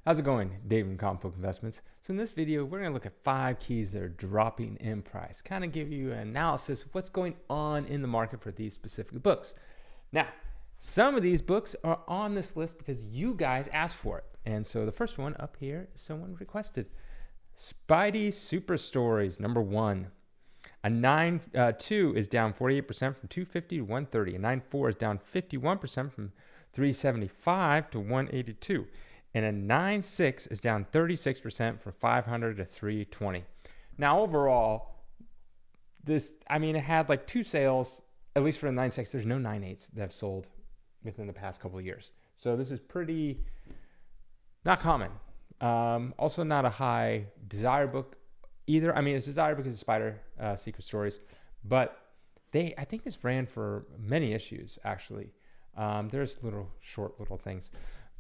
How's it going, Dave from Comic Book Investments? So in this video, we're going to look at 5 keys that are dropping in price, kind of give you an analysis of what's going on in the market for these specific books. Now, some of these books are on this list because you guys asked for it. And so the first one up here, someone requested. Spidey Super Stories, number 1. A 9.2 is down 48% from 250 to 130. A 9.4 is down 51% from 375 to 182. And a 9.6 is down 36% from 500 to 320. Now, overall, it had like 2 sales, at least for the 9.6. There's no 9.8s that have sold within the past couple of years. So this is pretty not common. Also not a high desire book either. I mean, it's desire because of Spider Secret Stories, but I think this ran for many issues, actually. There's short little things.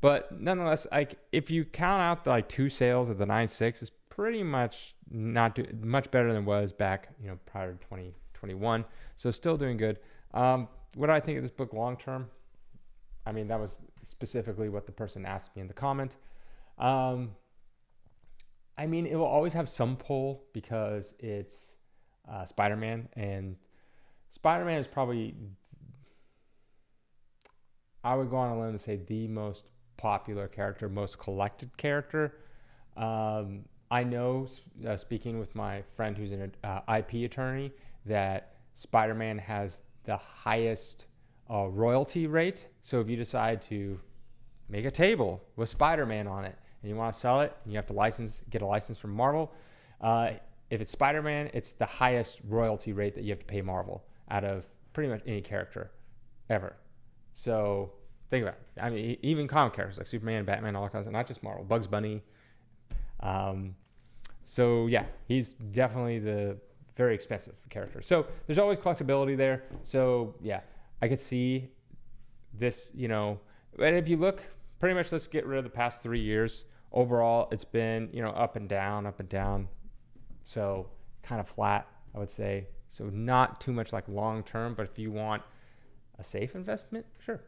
But nonetheless, if you count out the 2 sales of the 9.6, it's pretty much much better than it was back, prior to 2021. So still doing good. What do I think of this book long term? I mean, that was specifically what the person asked me in the comment. It will always have some pull because it's Spider-Man, and Spider-Man is probably, I would go on a limb to say, the most popular character, most collected character. I know, speaking with my friend who's an IP attorney, that Spider-Man has the highest royalty rate. So if you decide to make a table with Spider-Man on it and you want to sell it, and you have to get a license from Marvel. If it's Spider-Man, it's the highest royalty rate that you have to pay Marvel out of pretty much any character ever. So think about it. I mean, even comic characters like Superman, Batman, all that kind of stuff, not just Marvel, Bugs Bunny. So yeah, he's definitely the very expensive character. So there's always collectability there. So yeah, I could see this, and if you look, pretty much let's get rid of the past 3 years. Overall, it's been, up and down. So kind of flat, I would say. So not too much like long term, but if you want a safe investment, sure.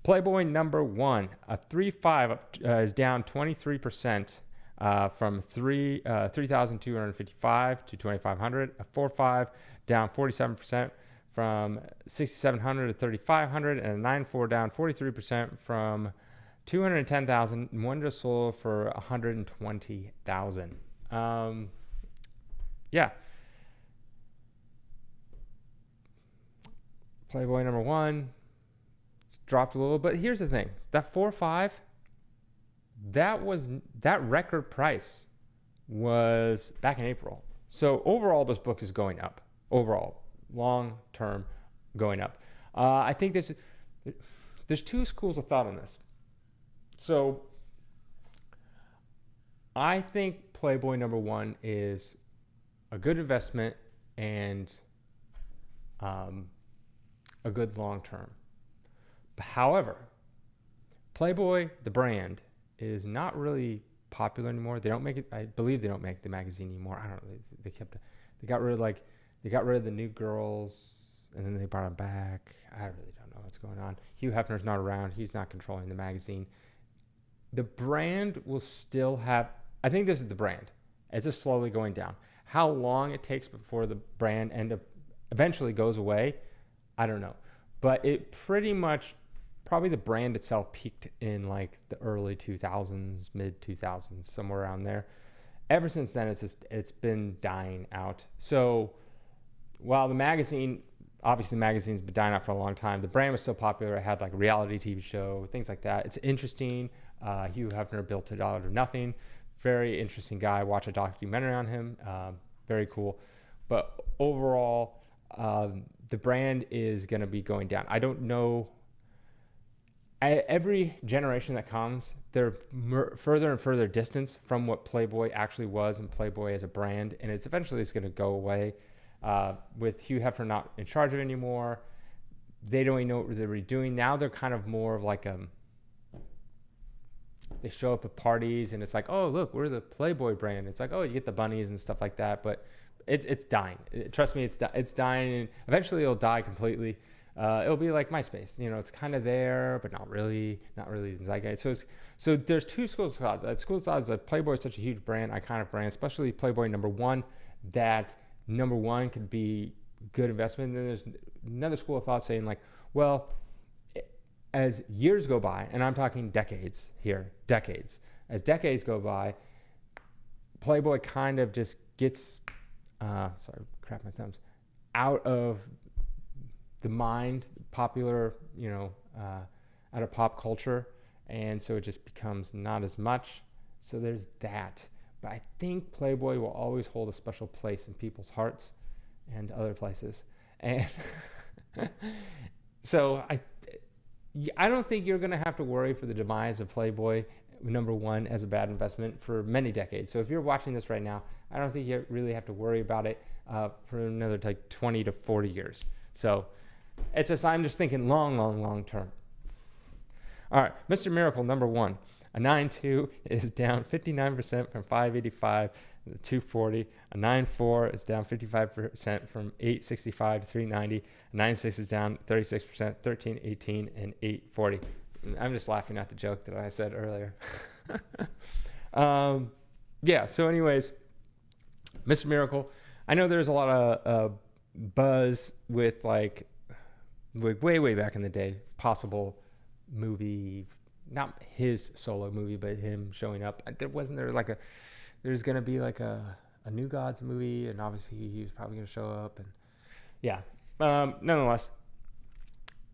Playboy number 1, a 3.5 is down 23% from 3,255 to 2,500. A 4.5 down 47% from 6,700 to 3,500, and a 9.4 down 43% from 210,000. One just sold for 120,000. Yeah. Playboy number 1. Dropped a little, but here's the thing: that 4.5, that record price was back in April. So overall, this book is going up. Overall, long term, going up. I think there's 2 schools of thought on this. So I think Playboy number 1 is a good investment and a good long term. However, Playboy, the brand, is not really popular anymore. They don't make it. I believe they don't make the magazine anymore. I don't know. They got rid of the New Girls, and then they brought them back. I really don't know what's going on. Hugh Hefner's not around. He's not controlling the magazine. The brand will still have. I think this is the brand. It's just slowly going down. How long it takes before the brand eventually goes away, I don't know. But it pretty much, probably the brand itself peaked in like the early 2000s, mid 2000s, somewhere around there. Ever since then, it's been dying out. So while the magazine, obviously the magazine's been dying out for a long time, the brand was still popular. It had like a reality TV show, things like that. It's interesting. Hugh Hefner built it out of nothing. Very interesting guy. Watch a documentary on him. Very cool. But overall, the brand is going to be going down. I don't know. Every generation that comes, they're further and further distance from what Playboy actually was and Playboy as a brand, and it's eventually going to go away. With Hugh Hefner not in charge of it anymore, they don't even know what they're really doing. Now they're kind of more of like they show up at parties and it's like, oh, look, we're the Playboy brand. It's like, oh, you get the bunnies and stuff like that, but it's dying. Trust me, it's dying, and eventually it'll die completely. It'll be like MySpace. It's kind of there, but not really the zeitgeist. So there's two schools of thought. That school of thought is that Playboy is such a huge brand, iconic brand, especially Playboy #1, that #1 could be good investment. And then there's another school of thought saying like, well, as years go by, and I'm talking decades here, as decades go by, Playboy kind of just gets, crap my thumbs, out of the mind, popular, out of pop culture. And so it just becomes not as much. So there's that. But I think Playboy will always hold a special place in people's hearts and other places. And so I don't think you're going to have to worry for the demise of Playboy #1 as a bad investment for many decades. So if you're watching this right now, I don't think you really have to worry about it for another like 20 to 40 years. So I'm just thinking long term. All right, Mr. Miracle #1, a 9.2 is down 59% from 585 to 240. A 9.4 is down 55% from 865 to 390. A 9.6 is down 36%, 1318 and 840. I'm just laughing at the joke that I said earlier. So anyways, Mr. Miracle, I know there's a lot of buzz with like way back in the day, possible movie, not his solo movie, but him showing up. There's going to be like a New Gods movie, and obviously he was probably going to show up. And yeah, nonetheless,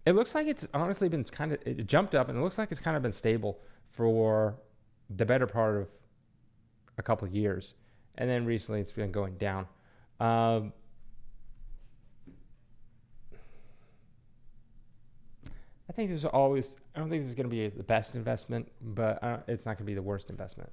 it looks like it's honestly been it jumped up, and it looks like it's kind of been stable for the better part of a couple of years. And then recently it's been going down. I don't think this is going to be the best investment, but it's not going to be the worst investment.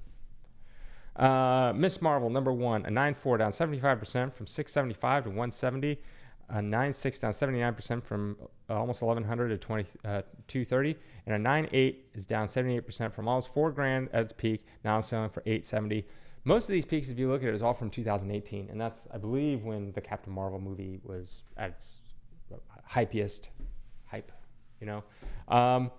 Miss Marvel #1, a 9.4 down 75% from 675 to 170. A 9.6 down 79% from almost 1,100 to 230. And a 9.8 is down 78% from almost $4,000 at its peak, now selling for $870. Most of these peaks, if you look at it, is all from 2018. And that's, I believe, when the Captain Marvel movie was at its hype. And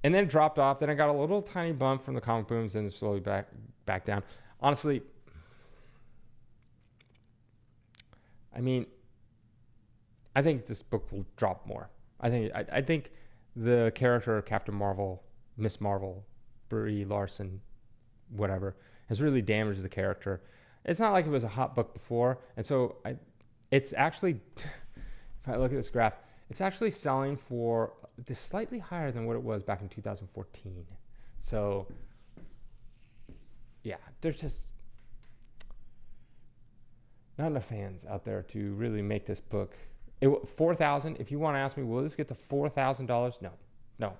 then it dropped off. Then I got a little tiny bump from the comic booms, and slowly back down. Honestly, I mean, I think this book will drop more. I think the character of Captain Marvel, Miss Marvel, Brie Larson, whatever, has really damaged the character. It's not like it was a hot book before, and so it's actually, if I look at this graph, it's actually selling for this slightly higher than what it was back in 2014. So yeah, there's just not enough fans out there to really make this book. $4,000. If you want to ask me, will this get to $4,000? No.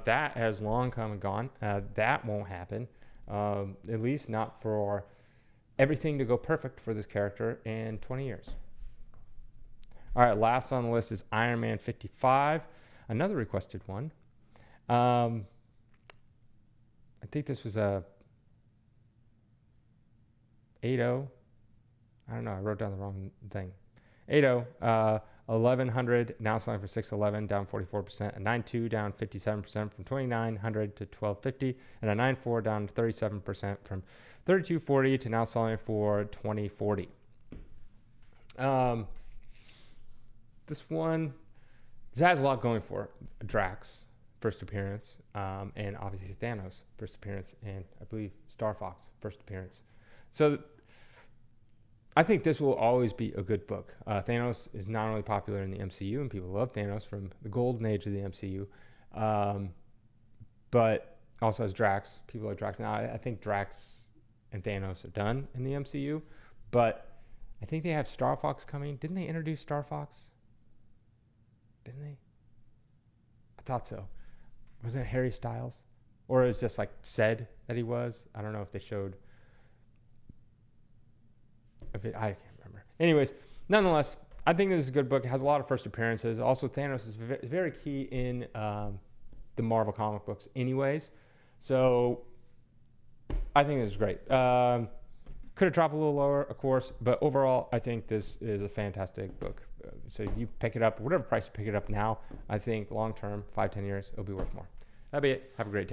That has long come and gone. That won't happen. At least not for everything to go perfect for this character in 20 years. All right, last on the list is Iron Man 55, another requested one. I think this was a 8.0. I don't know. I wrote down the wrong thing. 8.0, 1,100, now selling for 611, down 44%. A 9.2 down 57% from 2,900 to 1,250, and a 9.4 down 37% from 3,240 to now selling for 2,040. This has a lot going for it. Drax, first appearance, and obviously Thanos, first appearance, and I believe Star Fox, first appearance. So I think this will always be a good book. Thanos is not only popular in the MCU, and people love Thanos from the golden age of the MCU, but also as Drax. People like Drax. Now, I think Drax and Thanos are done in the MCU, but I think they have Star Fox coming. Didn't they introduce Star Fox? Didn't they? I thought so. Wasn't it Harry Styles? Or it was just like said that he was? I don't know if they showed. I can't remember. Anyways, nonetheless, I think this is a good book. It has a lot of first appearances. Also, Thanos is very key in the Marvel comic books anyways. So I think this is great. Could have dropped a little lower, of course, but overall, I think this is a fantastic book. so you pick it up, whatever price you pick it up now, I think long term, 5-10 years, it'll be worth more. That'll be it. Have a great day.